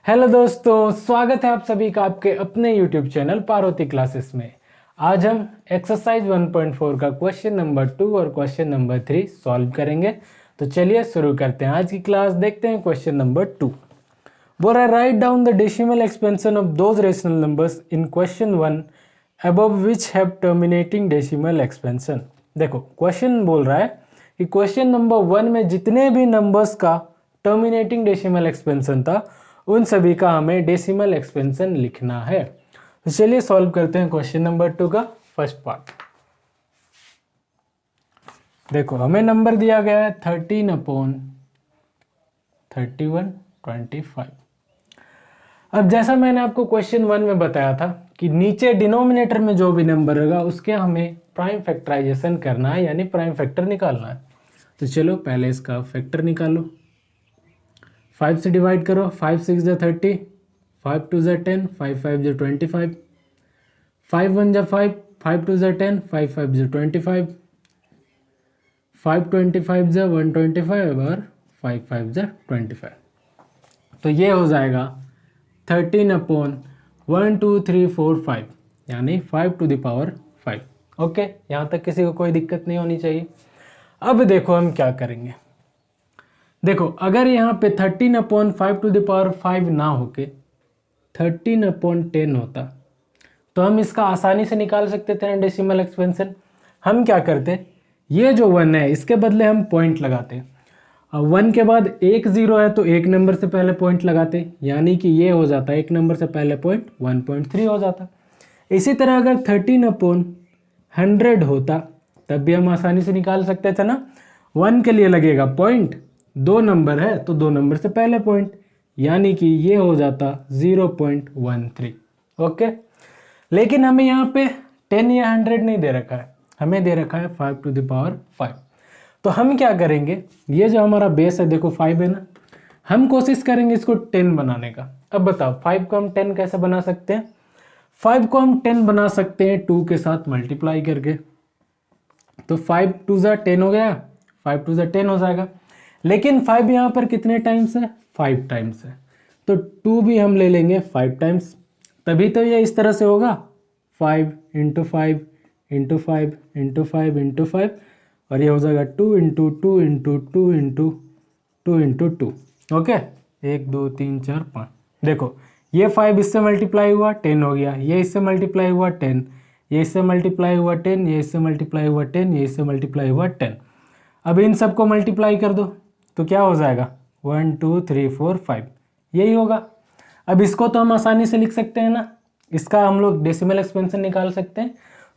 Hello दोस्तों, स्वागत है आप सभी का आपके अपने YouTube चैनल पार्वती क्लासेस में। आज हम एक्सरसाइज 1.4 का क्वेश्चन नंबर 2 और क्वेश्चन नंबर 3 सॉल्व करेंगे। तो चलिए शुरू करते हैं आज की क्लास। देखते हैं क्वेश्चन नंबर 2। बोल रहा है write down the decimal expansion of those rational numbers in question 1 above which have terminating decimal expansion. देखो क्वेश्चन बोल रहा है कि क्वेश्चन नंबर 1 में जितने भी नंबर्स का टर्मिनेटिंग डेसिमल एक्सपेंशन था उन सभी का हमें डेसिमल एक्सपेंशन लिखना है। तो चलिए सॉल्व करते हैं क्वेश्चन नंबर 2 का फर्स्ट पार्ट। देखो हमें नंबर दिया गया है 13/31/25। अब जैसा मैंने आपको क्वेश्चन 1 में बताया था कि नीचे डिनोमिनेटर में जो भी नंबर होगा उसके हमें प्राइम फैक्टराइजेशन करना है, यानी प्राइम फैक्टर निकालना है। तो चलो पहले इसका फैक्टर निकालो। 5 से डिवाइड करो। 5 6 जा 30, 5 2 जा 10, 5 5 जा 25, 5 1 जा 5, 5 2 जा 10, 5 5 जा 25, 5 25 जा 125 और 5 5 जा 25। तो ये हो जाएगा 13/1 2 3 4 5, यानी 5 टू द पावर 5। ओके, यहाँ तक किसी को कोई दिक्कत नहीं होनी चाहिए। अब देखो हम क्या करेंगे। देखो अगर यहाँ पे 13/5 टू द पावर 5 ना होके 13/10 होता तो हम इसका आसानी से निकाल सकते थे डेसिमल एक्सपेंशन। हम क्या करते, ये जो 1 है इसके बदले हम पॉइंट लगाते। अब 1 के बाद एक 0 है तो एक नंबर से पहले पॉइंट लगाते, यानी कि ये हो जाता एक नंबर से पहले पॉइंट 1.3 हो जाता। इसी तरह अगर 13/100 होता तब भी हम आसानी से निकाल सकते थे ना। 1 के लिए लगेगा पॉइंट, 2 नंबर है तो 2 नंबर से पहले पॉइंट, यानी कि ये हो जाता 0.13। ओके, लेकिन हमें यहाँ पे 10 या 100 नहीं दे रखा है, हमें दे रखा है 5 टू द पावर 5। तो हम क्या करेंगे, ये जो हमारा बेस है देखो 5 है ना, हम कोशिश करेंगे इसको 10 बनाने का। अब बताओ 5 को हम 10 कैसे बना सकते हैं। 5 को हम 10 बना सकते हैं 2 के साथ मल्टीप्लाई करके। तो 5 2 जा 10 हो गया, 5 2 जा 10 हो जाएगा। लेकिन 5 यहाँ पर कितने टाइम्स है, 5 टाइम्स है, तो 2 भी हम ले लेंगे 5 टाइम्स। तभी तो ये इस तरह से होगा 5 × 5 × 5 × 5 × 5, और ये हो जाएगा 2 × 2 × 2 × 2 × 2। ओके, 1 2 3 4 5। देखो ये 5 इससे मल्टीप्लाई हुआ 10 हो गया, ये इससे मल्टीप्लाई हुआ 10, ये इससे मल्टीप्लाई हुआ 10, ये इससे मल्टीप्लाई हुआ 10, ये इससे मल्टीप्लाई हुआ 10। अब इन सबको मल्टीप्लाई कर दो तो क्या हो जाएगा 1 2 3 4 5, यही होगा। अब इसको तो हम आसानी से लिख सकते हैं ना, इसका हम लोग डेसिमल एक्सपेंशन निकाल सकते हैं।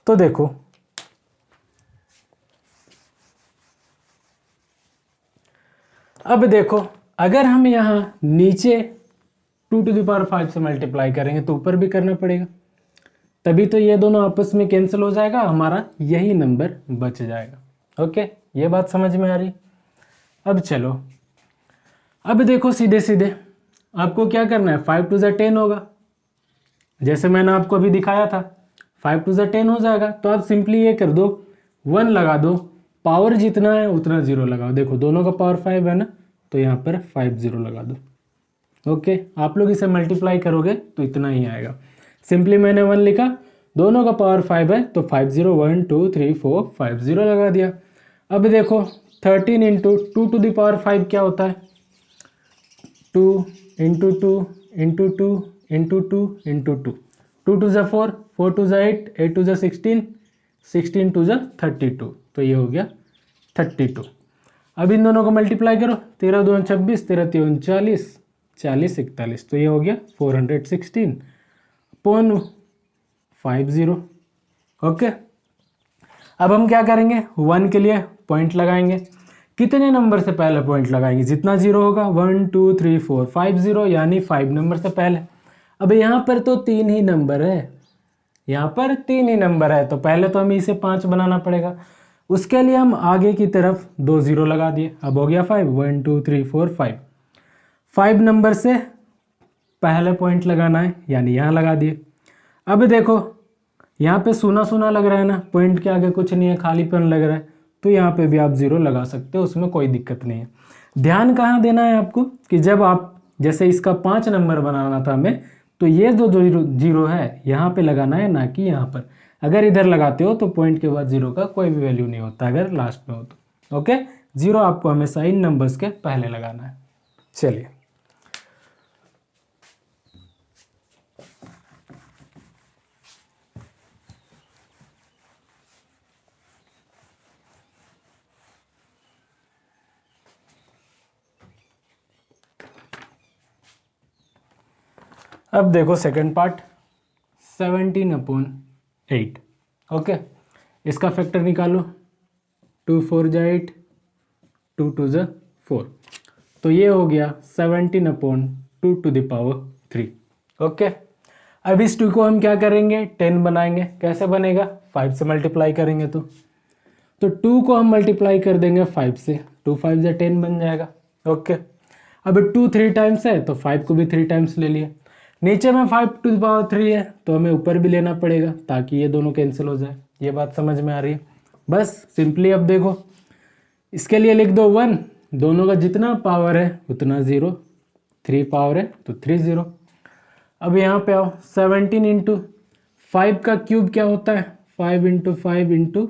तो देखो अब देखो अगर हम यहाँ नीचे 2 टू द पावर 5 से मल्टीप्लाई करेंगे तो ऊपर भी करना पड़ेगा, तभी तो ये दोनों आपस में कैंसिल हो जाएगा, हमारा यही नंबर बच जाएगा। ओके, ये बात समझ में आ रही। अब चलो, अब देखो सीधे सीधे आपको क्या करना है, 5 2 जा 10 होगा, जैसे मैंने आपको अभी दिखाया था 5 2 जा 10 हो जाएगा। तो आप सिंपली ये कर दो, 1 लगा दो, पावर जितना है उतना 0 लगाओ। देखो दोनों का पावर 5 है ना, तो यहाँ पर 5 0 लगा दो। ओके, आप लोग इसे मल्टीप्लाई करोगे तो इतना ही आएगा। सिंपली मैंने 1 लिखा, दोनों का पावर 5 है तो 5 0 1 2 3 4 5 0 लगा दिया। अब देखो 13 × 2 टू द पावर 5 क्या होता है, 2 × 2 × 2 × 2 × 2, 2 2 जा 4, 4 2 जा 8, 8 2 जा 16, 16 2 जा 32, तो ये हो गया 32। अब इन दोनों को मल्टीप्लाई करो, 13 2 26, 13 3 40, 40 41, तो ये हो गया 416/50। ओके, अब हम क्या करेंगे, 1 के लिए पॉइंट लगाएंगे। कितने नंबर से पहले पॉइंट लगाएंगे, जितना 0 होगा 1 2 3 4 5 0, यानी 5 नंबर से पहले। अब यहाँ पर तो 3 ही नंबर है, यहाँ पर 3 ही नंबर है, तो पहले तो हमें इसे 5 बनाना पड़ेगा। उसके लिए हम आगे की तरफ 2 0 लगा दिए, अब हो गया 5 1 2 3 4 5। 5 नंबर से पहले पॉइंट लगाना है, यानी यहाँ लगा दिए। अब देखो यहाँ पे सूना सूना लग रहा है ना, पॉइंट के आगे कुछ नहीं है, खालीपन लग रहा है, तो यहाँ पे भी आप 0 लगा सकते हो, उसमें कोई दिक्कत नहीं है। ध्यान कहाँ देना है आपको कि जब आप जैसे इसका 5 नंबर बनाना था हमें, तो ये जो जीरो है यहाँ पे लगाना है, ना कि यहाँ पर। अगर इधर लगाते हो तो पॉइंट के बाद जीरो का कोई भी वैल्यू नहीं होता अगर लास्ट में हो तो। ओके, जीरो आपको हमेशा इन नंबर्स के पहले लगाना है। चलिए, अब देखो सेकंड पार्ट, 17/8। ओके, इसका फैक्टर निकालो, 2 4 जा 8, 2 2 जा 4, तो ये हो गया 17/2 to the power 3। ओके, अब इस 2 को हम क्या करेंगे, 10 बनाएंगे। कैसे बनेगा, 5 से मल्टीप्लाई करेंगे तो 2 को हम मल्टीप्लाई कर देंगे 5 से, 2 5 जा 10 बन जाएगा। ओके, अब 2 3 टाइम्स है तो 5 को भी 3 टाइम्स ले लिए। नीचे में 5 to the power 3 है तो हमें ऊपर भी लेना पड़ेगा ताकि ये दोनों कैंसिल हो जाए। ये बात समझ में आ रही है? बस सिंपली अब देखो, इसके लिए लिख दो 1, दोनों का जितना पावर है उतना 0, 3 पावर है तो 3 0। अब यहाँ पे आओ, 17 इंटू 5 का क्यूब क्या होता है, 5 इंटू 5 इंटू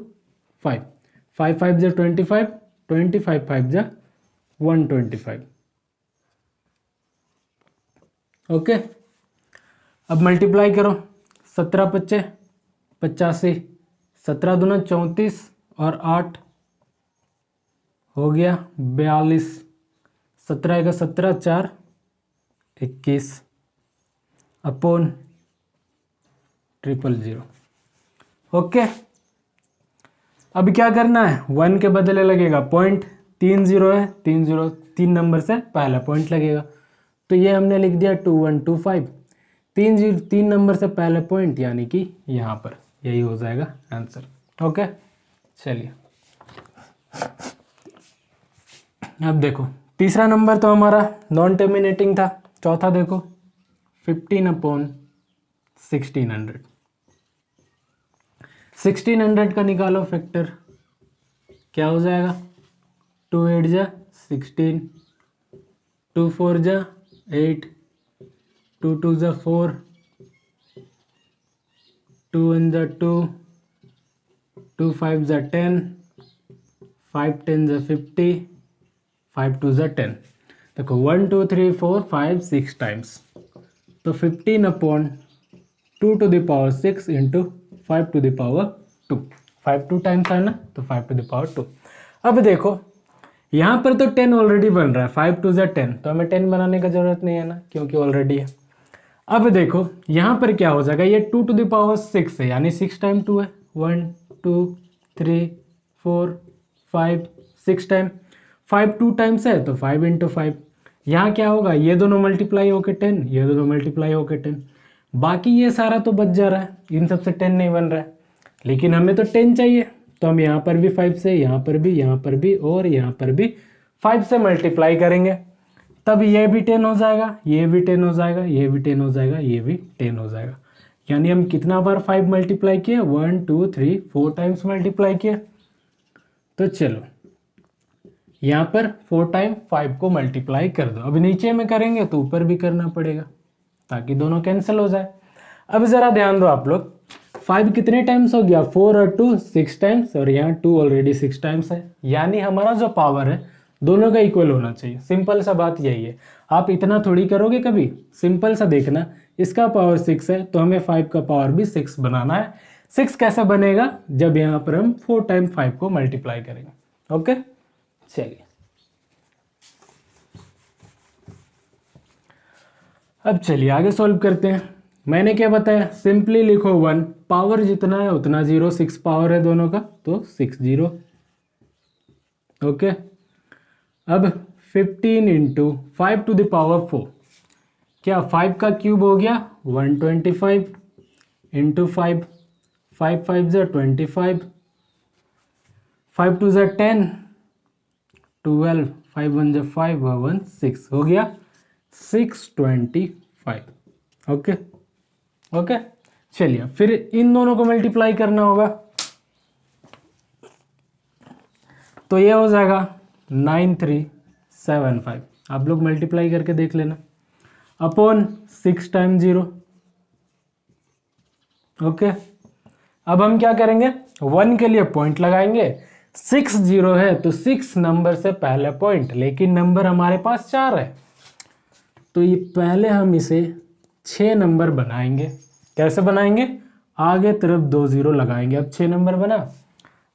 5, 5 5 जा 25, 25 5 जा 125। ओके, अब मल्टीप्लाई करो, 17 पच्चे 85, 17 दूना 34 और 8 हो गया 42, 17 का 17, 4 21 अपॉन 000। ओके, अब क्या करना है, 1 के बदले लगेगा पॉइंट, 3 0 है, 3 0 3 नंबर से पहला पॉइंट लगेगा, तो ये हमने लिख दिया 2125, 3 नंबर से पहले पॉइंट यानी कि यहाँ पर, यही हो जाएगा आंसर। ओके, चलिए अब देखो, तीसरा नंबर तो हमारा नॉन टर्मिनेटिंग था। चौथा देखो, 15/1600, 1600 का निकालो फैक्टर, क्या हो जाएगा, 2 8 जा 16, 2 4 जा 8, 2 2 जा 4, 2 1 जा 2, 2 5 जा 10, 5 10 जा 50, 5 2 जा 10। देखो 1 2 3 4 5 6 टाइम्स, तो 15/2 to the power 6 into 5 to the power 2, 5 2 times है ना, तो 5 to the power 2। अब देखो यहाँ पर तो 10 ऑलरेडी बन रहा है, 5 2 जा 10, तो हमें 10 बनाने का जरूरत नहीं है ना, क्योंकि ऑलरेडी है। अब देखो यहाँ पर क्या हो जाएगा, ये 2 to the power 6 है, यानी 6 टाइम 2 है, 1 2 3 4 5 6 टाइम, 5 2 टाइम्स है तो 5 इंटू 5। यहाँ क्या होगा, ये दोनों मल्टीप्लाई होके 10, ये दोनों मल्टीप्लाई होके 10, बाकी ये सारा तो बच जा रहा है, इन सबसे 10 नहीं बन रहा है, लेकिन हमें तो 10 चाहिए, तो हम यहाँ पर भी 5 से, यहाँ पर भी, यहाँ पर भी और यहाँ पर भी 5 से मल्टीप्लाई करेंगे, तब ये भी 10 हो जाएगा, ये भी 10 हो जाएगा, ये भी 10 हो जाएगा, ये भी 10 हो जाएगा। यानी हम कितना बार 5 मल्टीप्लाई किए, 1 2 3 4 टाइम्स मल्टीप्लाई किए। तो चलो यहाँ पर 4 टाइम 5 को मल्टीप्लाई कर दो। अब नीचे में करेंगे तो ऊपर भी करना पड़ेगा ताकि दोनों कैंसिल हो जाए। अब जरा ध्यान दो आप लोग, 5 कितने टाइम्स हो गया, 4 और 2 6 टाइम्स, और यहाँ 2 ऑलरेडी 6 टाइम्स है, यानी हमारा जो पावर है दोनों का इक्वल होना चाहिए। सिंपल सा बात यही है, आप इतना थोड़ी करोगे कभी, सिंपल सा देखना, इसका पावर 6 है तो हमें 5 का पावर भी 6 बनाना है। 6 कैसे बनेगा, जब यहाँ पर हम 4 टाइम 5 को मल्टीप्लाई करेंगे। ओके, चलिए अब चलिए आगे सॉल्व करते हैं। मैंने क्या बताया, सिंपली लिखो 1, पावर जितना है उतना 0, 6 पावर है दोनों का तो 6 0। ओके, अब 15 इंटू 5 to the power 4, क्या 5 का क्यूब हो गया 125 इंटू 5, 5 5 जा 25, 5 2 जा 10, 12, 5 1 जा 5 और 1 6, हो गया 625। ओके ओके, चलिए फिर इन दोनों को मल्टीप्लाई करना होगा, तो ये हो जाएगा 9375। आप लोग मल्टीप्लाई करके देख लेना। Upon 6 time 0। ओके, अब हम क्या करेंगे, 1 के लिए पॉइंट लगाएंगे। 6 0 है तो 6 नंबर से पहले पॉइंट, लेकिन नंबर हमारे पास 4 है तो ये पहले हम इसे 6 नंबर बनाएंगे। कैसे बनाएंगे, आगे तरफ 2 0 लगाएंगे। अब 6 नंबर बना,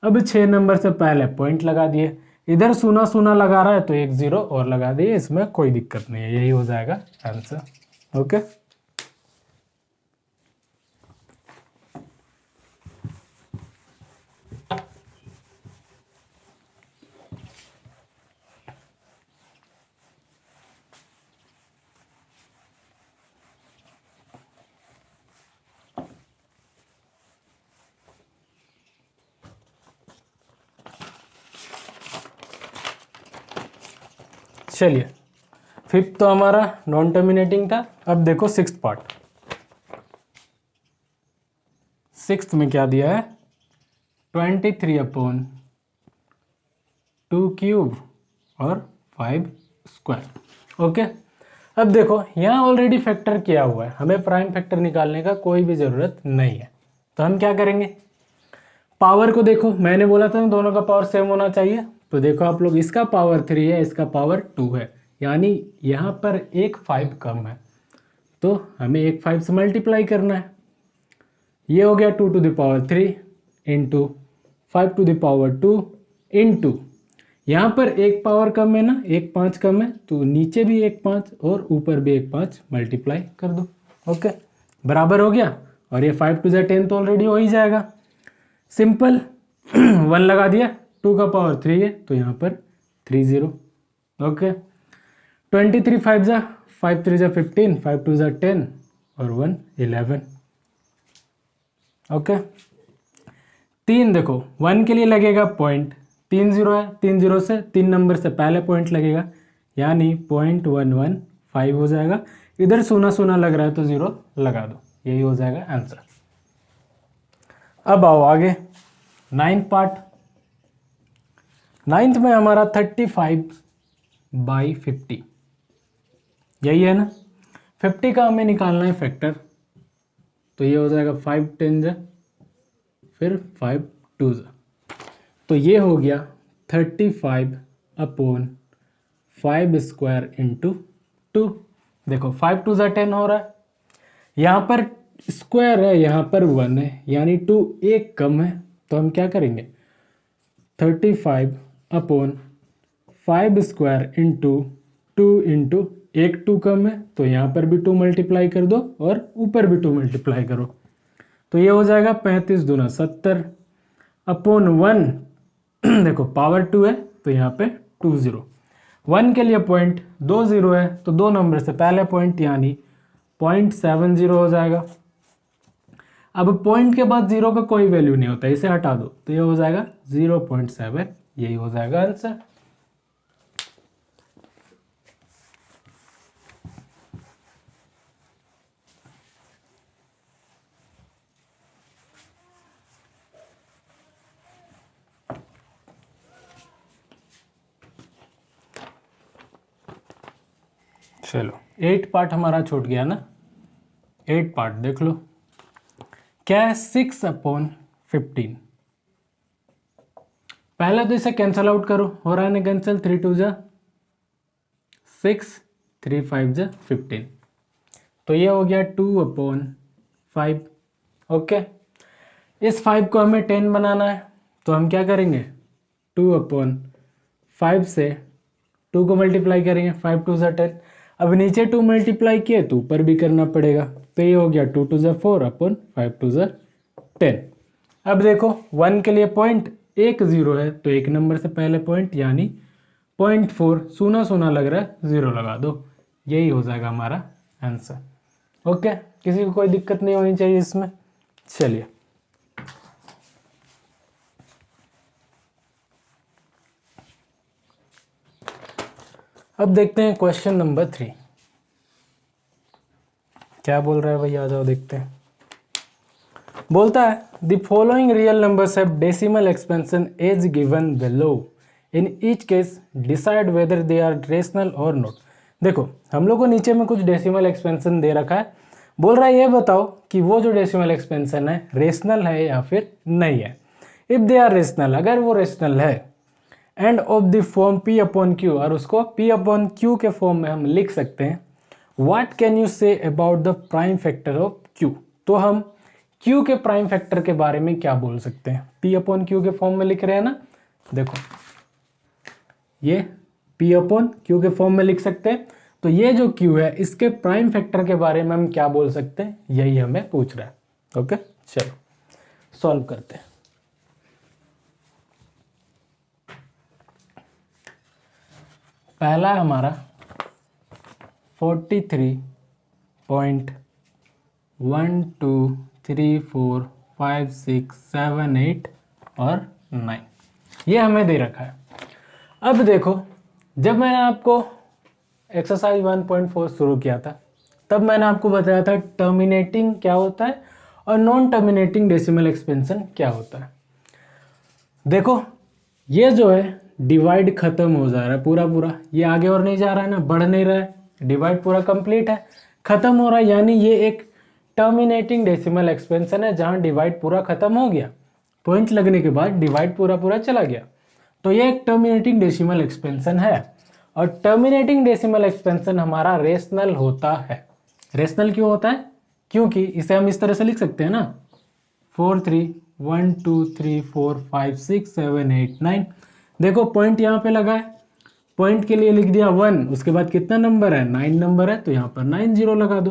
अब 6 नंबर से पहले पॉइंट लगा दिए, इधर सूना सूना लगा रहा है तो 1 0 और लगा दिए, इसमें कोई दिक्कत नहीं है, यही हो जाएगा आंसर। ओके, चलिए फिफ्थ तो हमारा नॉन टर्मिनेटिंग था। अब देखो सिक्स्थ पार्ट। सिक्स्थ में क्या दिया है, 23 अपॉन 2 क्यूब और 5 स्क्वायर। ओके, अब देखो यहाँ ऑलरेडी फैक्टर किया हुआ है, हमें प्राइम फैक्टर निकालने का कोई भी ज़रूरत नहीं है। तो हम क्या करेंगे, पावर को देखो, मैंने बोला था दोनों का पावर सेम होना चाहिए। तो देखो आप लोग, इसका पावर 3 है, इसका पावर 2 है, यानी यहाँ पर एक 5 कम है तो हमें एक 5 से मल्टीप्लाई करना है। ये हो गया 2 to the power 3 into 5 to the power 2 into, यहाँ पर एक पावर कम है ना, एक 5 कम है तो नीचे भी एक 5 और ऊपर भी एक 5 मल्टीप्लाई कर दो। ओके, बराबर हो गया, और ये 5 टू ज़ 10 तो ऑलरेडी हो ही जाएगा, सिंपल। 1 लगा दिया, 2 का पावर 3 है तो यहाँ पर 3 0। ओके, 23 5 जा 5 3 जा 15, 5 2 जा 10 और 1 11। ओके, 3 देखो 1 के लिए लगेगा पॉइंट, 3 0 है, 3 0 से 3 नंबर से पहले पॉइंट लगेगा, यानी 0.115 हो जाएगा। इधर सोना सोना लग रहा है तो 0 लगा दो, यही हो जाएगा आंसर। अब आओ आगे, नाइन्थ पार्ट। नाइन्थ में हमारा 35/50, यही है ना। 50 का हमें निकालना है फैक्टर, तो ये हो जाएगा 5 10 जा फिर 5 2 जा, तो ये हो गया 35 अपॉन 5 स्क्वायर इंटू 2। देखो 5 2 जा 10 हो रहा है, यहाँ पर स्क्वायर है, यहाँ पर 1 है, यानी 2 एक कम है तो हम क्या करेंगे, 35 अपॉन 5 स्क्वायर इंटू 2 इंटू, एक 2 कम है तो यहाँ पर भी 2 मल्टीप्लाई कर दो और ऊपर भी 2 मल्टीप्लाई करो, तो ये हो जाएगा 35 दूना 70 अपॉन 1। देखो पावर 2 है तो यहाँ पे 2 0, 1 के लिए पॉइंट 2 0 है तो 2 नंबर से पहले पॉइंट, यानी 0.70 हो जाएगा। अब पॉइंट के बाद 0 का कोई वैल्यू नहीं होता, इसे हटा दो तो ये हो जाएगा 0.7, यही हो जाएगा आंसर। चलो 8 पार्ट हमारा छूट गया ना, 8 पार्ट देख लो। क्या है, 6 अपॉन 15। पहले तो इसे कैंसल आउट करो, हो रहा है ना कैंसिल, 3 2 जा 6, 3 5 जा 15, तो ये हो गया 2 अपॉन 5। ओके, इस 5 को हमें 10 बनाना है तो हम क्या करेंगे, 2 अपॉन 5 से 2 को मल्टीप्लाई करेंगे, 5 2 जा 10। अब नीचे 2 मल्टीप्लाई किए तो ऊपर भी करना पड़ेगा, तो ये हो गया 2 2 जा 4 अपॉन 5 2 जा 10। अब देखो 1 के लिए पॉइंट 1 0 है तो एक नंबर से पहले पॉइंट, यानी 0.4, सोना सोना लग रहा है 0 लगा दो, यही हो जाएगा हमारा आंसर। ओके, किसी को कोई दिक्कत नहीं होनी चाहिए इसमें। चलिए अब देखते हैं क्वेश्चन नंबर 3 क्या बोल रहा है भाई, आ जाओ देखते हैं। बोलता है the following real numbers have decimal expansion as given below, in each case decide whether they are rational और नॉट। देखो हम लोग को नीचे में कुछ डेसिमल एक्सपेंशन दे रखा है, बोल रहा है ये बताओ कि वो जो डेसिमल एक्सपेंशन है रेशनल है या फिर नहीं है। इफ दे आर रेशनल, अगर वो रेशनल है, end of the form p upon Q, और उसको p अपॉन क्यू के फॉर्म में हम लिख सकते हैं, what can you say about the prime factor of q, तो हम q के प्राइम फैक्टर के बारे में क्या बोल सकते हैं। p अपॉन क्यू के फॉर्म में लिख रहे हैं ना, देखो ये p अपॉन क्यू के फॉर्म में लिख सकते हैं, तो ये जो q है इसके प्राइम फैक्टर के बारे में हम क्या बोल सकते हैं, यही हमें पूछ रहा है। ओके चलो सॉल्व करते हैं। पहला हमारा 43.12345678 और 9 ये हमें दे रखा है। अब देखो जब मैंने आपको एक्सरसाइज 1.4 शुरू किया था तब मैंने आपको बताया था टर्मिनेटिंग क्या होता है और नॉन टर्मिनेटिंग डेसिमल एक्सपेंशन क्या होता है। देखो ये जो है डिवाइड खत्म हो जा रहा है पूरा पूरा, ये आगे और नहीं जा रहा है ना, बढ़ नहीं रहा है, डिवाइड पूरा कंप्लीट है, खत्म हो रहा है, यानी ये एक टर्मिनेटिंग डेसिमल एक्सपेंशन है जहां डिवाइड पूरा खत्म हो गया, पॉइंट लगने के बाद डिवाइड पूरा पूरा चला गया, तो ये एक टर्मिनेटिंग डेसिमल एक्सपेंशन है। और टर्मिनेटिंग डेसिमल एक्सपेंशन हमारा रेशनल होता है। रेशनल क्यों होता है, क्योंकि इसे हम इस तरह से लिख सकते हैं ना, 4 3 1 2 3 4 5 6 7 8 9, देखो पॉइंट यहाँ पे लगा है, पॉइंट के लिए लिख दिया 1, उसके बाद कितना नंबर है 9 नंबर है, तो यहाँ पर 9 0 लगा दो,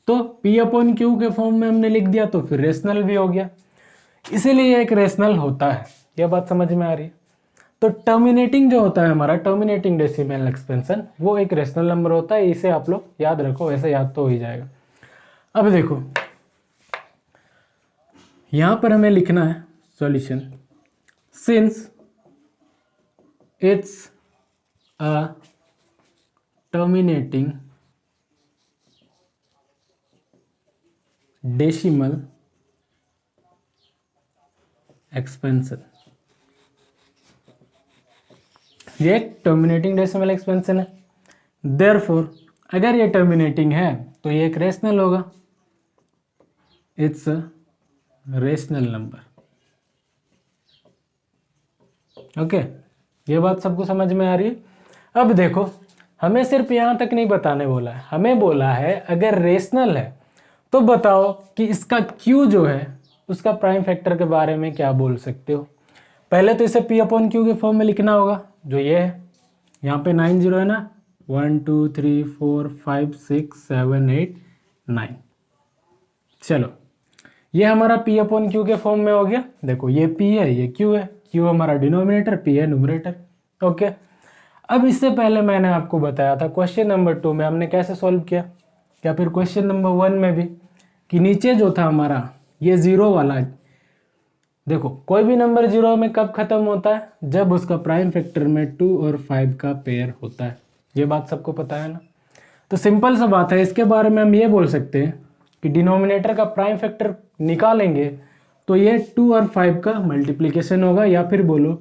तो p अपॉन क्यू के फॉर्म में हमने लिख दिया, तो फिर रेशनल भी हो गया, इसीलिए एक रेशनल होता है। यह बात समझ में आ रही है। तो टर्मिनेटिंग जो होता है हमारा टर्मिनेटिंग डेसिमल एक्सपेंशन वो एक रेशनल नंबर होता है, इसे आप लोग याद रखो, वैसे याद तो हो ही जाएगा। अब देखो यहां पर हमें लिखना है solution, since it's a terminating decimal expansion, ये एक टर्मिनेटिंग डेसिमल एक्सपेंशन है, देयरफॉर अगर ये टर्मिनेटिंग है तो ये एक रेशनल होगा, it's a rational number. Okay ये बात सबको समझ में आ रही है। अब देखो हमें सिर्फ यहां तक नहीं बताने बोला है, हमें बोला है अगर रेशनल है तो बताओ कि इसका क्यू जो है उसका प्राइम फैक्टर के बारे में क्या बोल सकते हो। पहले तो इसे p अपॉन क्यू के फॉर्म में लिखना होगा, जो ये है, यहाँ पे 9 0 है ना, 1 2 3 4 5 6 7 8 9, चलो ये हमारा p अपॉन क्यू के फॉर्म में हो गया। देखो ये p है ये q है, q हमारा डिनोमिनेटर, p है न्यूमरेटर। ओके अब इससे पहले मैंने आपको बताया था क्वेश्चन नंबर 2 में हमने कैसे सॉल्व किया, या फिर क्वेश्चन नंबर 1 में भी, कि नीचे जो था हमारा ये जीरो वाला, देखो कोई भी नंबर जीरो में कब खत्म होता है, जब उसका प्राइम फैक्टर में 2 और 5 का पेयर होता है, ये बात सबको पता है ना। तो सिंपल सा बात है, इसके बारे में हम ये बोल सकते हैं कि डिनोमिनेटर का प्राइम फैक्टर निकालेंगे तो ये 2 और 5 का मल्टीप्लिकेशन होगा, या फिर बोलो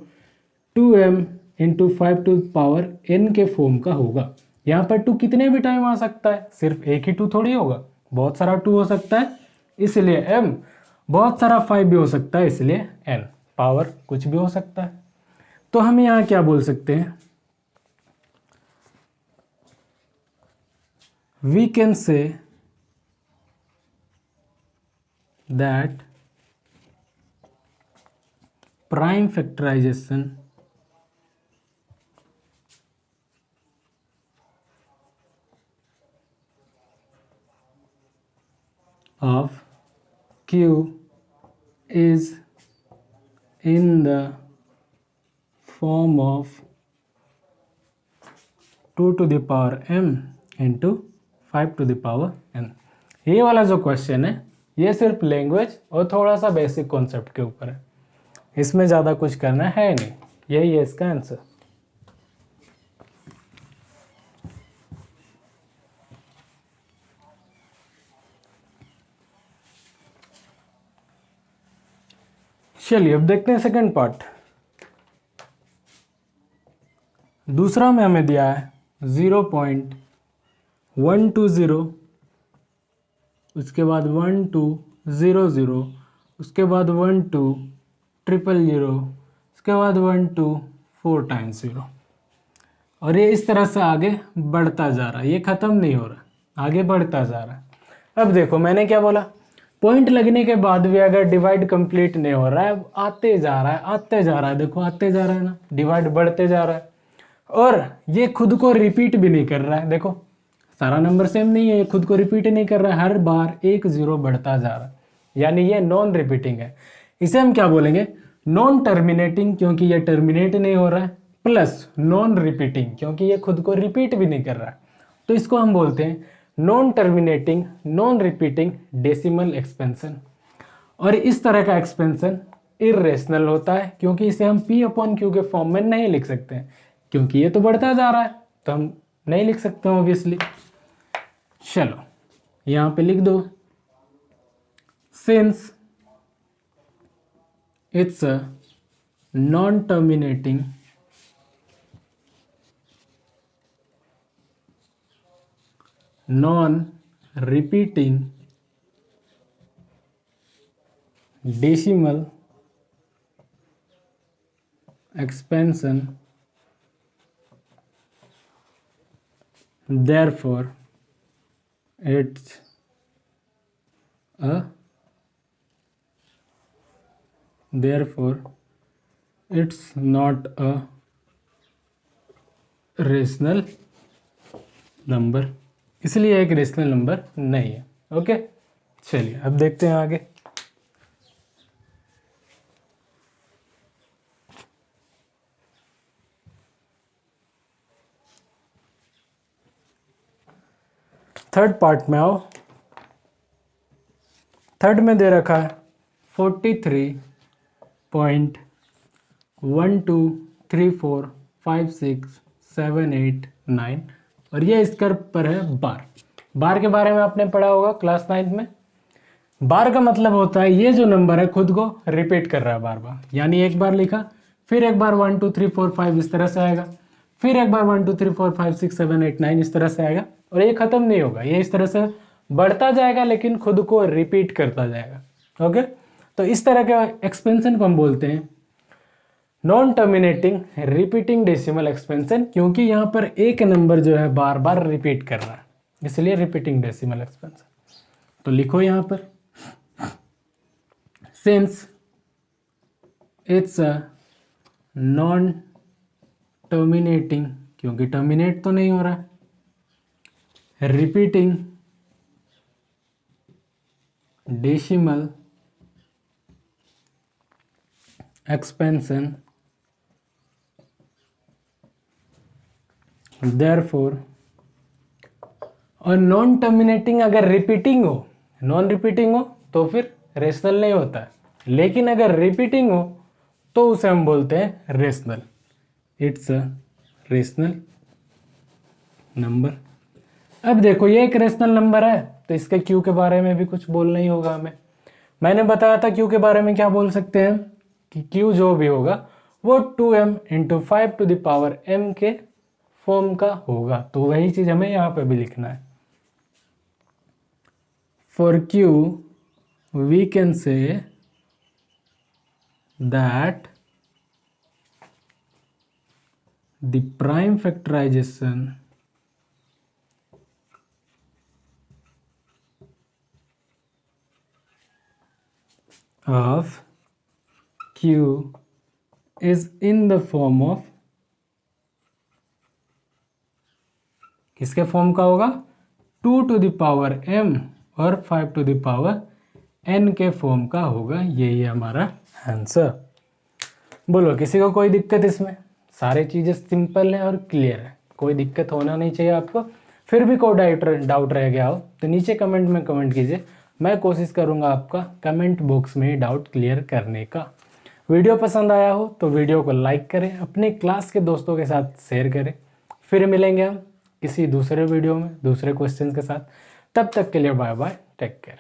2m into 5 to power n के फॉर्म का होगा। यहाँ पर 2 कितने भी टाइम आ सकता है, सिर्फ एक ही 2 थोड़ी होगा, बहुत सारा 2 हो सकता है, इसलिए m, बहुत सारा 5 भी हो सकता है, इसलिए n, पावर कुछ भी हो सकता है। तो हम यहाँ क्या बोल सकते हैं, we can say that prime factorization of q is in the form of 2 to the power m into 5 to the power n। ये वाला जो क्वेश्चन है ये सिर्फ लैंग्वेज और थोड़ा सा बेसिक कॉन्सेप्ट के ऊपर है, इसमें ज़्यादा कुछ करना है नहीं, यही है इसका आंसर। चलिए अब देखते हैं सेकंड पार्ट। दूसरा में हमें दिया है 0.120, उसके बाद 1200, उसके बाद 1200, उसके बाद 124 टाइम्स 0। और ये इस तरह से आगे बढ़ता जा रहा है, ये ख़त्म नहीं हो रहा, आगे बढ़ता जा रहा है। अब देखो मैंने क्या बोला, पॉइंट लगने के बाद भी अगर डिवाइड कंप्लीट नहीं हो रहा है, आते जा रहा है, आते जा रहा है, देखो आते जा रहा है ना, डिवाइड बढ़ते जा रहा है, और ये खुद को रिपीट भी नहीं कर रहा है। देखो सारा नंबर सेम नहीं है, ये खुद को रिपीट नहीं कर रहा है, हर बार 1 0 बढ़ता जा रहा है, यानी ये नॉन रिपीटिंग है। इसे हम क्या बोलेंगे, नॉन टर्मिनेटिंग, क्योंकि ये टर्मिनेट नहीं हो रहा है, प्लस नॉन रिपीटिंग, क्योंकि ये खुद को रिपीट भी नहीं कर रहा है। तो इसको हम बोलते हैं non terminating non repeating decimal expansion. और इस तरह का एक्सपेंशन इर्रेशनल होता है, क्योंकि इसे हम P/Q के फॉर्म में नहीं लिख सकते हैं, क्योंकि ये तो बढ़ता जा रहा है, तो हम नहीं लिख सकते ऑब्वियसली। चलो यहाँ पे लिख दो, since it's a non terminating non repeating decimal expansion, therefore it's not a rational number, इसलिए एक रेशनल नंबर नहीं है। ओके चलिए अब देखते हैं आगे। थर्ड पार्ट में आओ। थर्ड में दे रखा है 43.12345678 और ये इस कर्व पर है बार। बार के बारे में आपने पढ़ा होगा क्लास 9 में। बार का मतलब होता है ये जो नंबर है खुद को रिपीट कर रहा है बार बार, यानी एक बार लिखा, फिर एक बार 1 2 3 4 5 इस तरह से आएगा, फिर एक बार 1 2 3 4 5 6 7 8 9 इस तरह से आएगा, और ये खत्म नहीं होगा, ये इस तरह से बढ़ता जाएगा लेकिन खुद को रिपीट करता जाएगा। ओके, तो इस तरह के एक्सपेंशन को हम बोलते हैं non terminating repeating decimal expansion, क्योंकि यहाँ पर एक नंबर जो है बार बार रिपीट कर रहा है, इसलिए रिपीटिंग डेसिमल एक्सपेंशन। तो लिखो यहाँ पर, since it's a non terminating, क्योंकि टर्मिनेट तो नहीं हो रहा है, रिपीटिंग डेसिमल एक्सपेंशन, therefore, और नॉन टर्मिनेटिंग अगर रिपीटिंग हो, नॉन रिपीटिंग हो तो फिर रेशनल नहीं होता है, लेकिन अगर रिपीटिंग हो तो उसे हम बोलते हैं rational. It's a rational number. अब देखो ये एक रेशनल नंबर है, तो इसके क्यू के बारे में भी कुछ बोलना ही होगा हमें। मैंने बताया था क्यू के बारे में क्या बोल सकते हैं कि क्यू जो भी होगा वो 2m × 5 m के फॉर्म का होगा, तो वही चीज हमें यहाँ पे भी लिखना है। For Q we can say that the prime factorization of Q is in the form of, किसके फॉर्म का होगा, 2m और 5n के फॉर्म का होगा। यही हमारा आंसर। बोलो किसी को कोई दिक्कत इसमें? सारे चीज़ें सिंपल है और क्लियर है, कोई दिक्कत होना नहीं चाहिए आपको। फिर भी कोई डाउट रह गया हो तो नीचे कमेंट में कमेंट कीजिए, मैं कोशिश करूंगा आपका कमेंट बॉक्स में ही डाउट क्लियर करने का। वीडियो पसंद आया हो तो वीडियो को लाइक करें, अपने क्लास के दोस्तों के साथ शेयर करें। फिर मिलेंगे हम किसी दूसरे वीडियो में दूसरे क्वेश्चन के साथ, तब तक के लिए बाय बाय, टेक केयर।